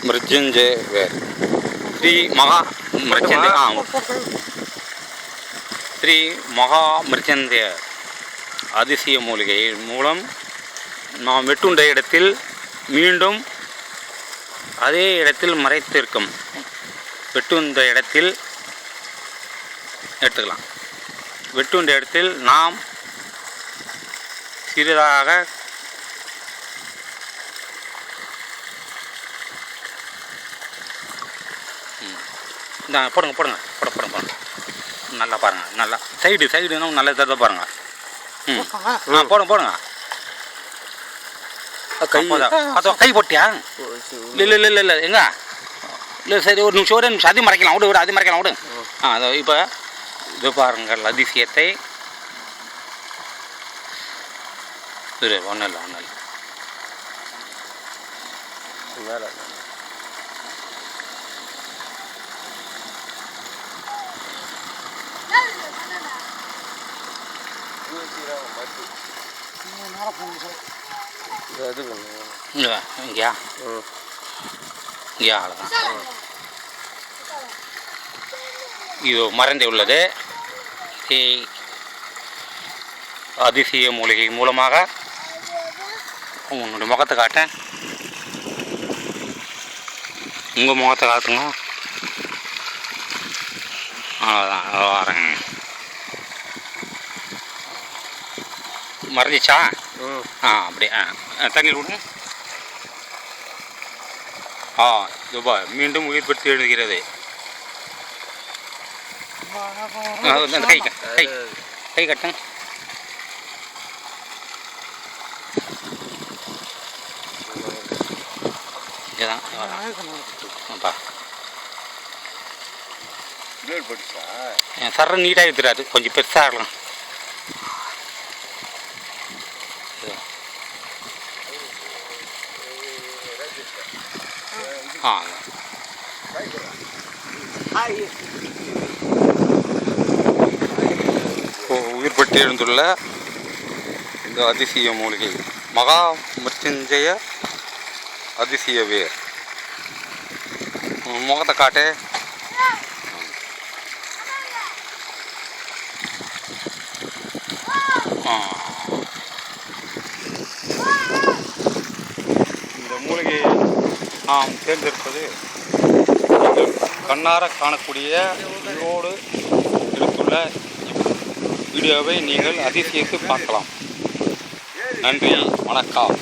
மிருத்யுஞ்சய வேர் ஸ்ரீ மகா மிருத்யுஞ்சய ஸ்ரீ மகா மிருத்யுஞ்சய அதிசய மூலிகை மூலம் நாம் வெட்டுண்ட இடத்தில் மீண்டும் அதே இடத்தில் மறைத்திருக்கும் வெட்டுண்ட இடத்தில் எடுத்துக்கலாம். வெட்டுண்ட இடத்தில் நாம் சிறிதாக போடுங்க நல்லா பாருங்கள். நல்லா சைடுன்னா நல்லா தருத பாருங்கள். போடுங்க கை போட்டியா? இல்லை எங்க இல்லை சரி ஒரு நிமிஷம் அது மறைக்கலாம் விடு அது மறைக்கலாம் விடு. அதோ இப்போ இது பாருங்கள் அதிசயத்தை. ஒன்றும் இல்லை இங்கேயா அவ்வளோதான். இது மறைந்து உள்ளது அதிசய மூலிகை மூலமாக. உன்னுடைய முகத்தை காட்டேன். உங்கள் முகத்தை காட்டுங்க. அவ்வளோதான் வரேங்க. மறைஞ்சிச்சா? அப்படியே தண்ணி விடுங்க. இதுபா மீண்டும் உயிர் பெற்று எழுதுகிறது. கை கட்டுங்க. சர்ற நீட்டாக எடுத்துறாரு. கொஞ்சம் பெருசாக ஆகலாம். உயிர் பெற்று எழுந்துள்ள இந்த அதிசய மூலிகை மகா மிருத்யுஞ்சய அதிசய வேர். முகத்தை காட்டு. இந்த மூலிகையை நாம் தேர்ந்தெடுப்பது கண்ணார காணக்கூடிய உயிரோடு எடுத்துள்ள வீடியோவை நீங்கள் அதிசயித்து பார்க்கலாம். நன்றி, வணக்கம்.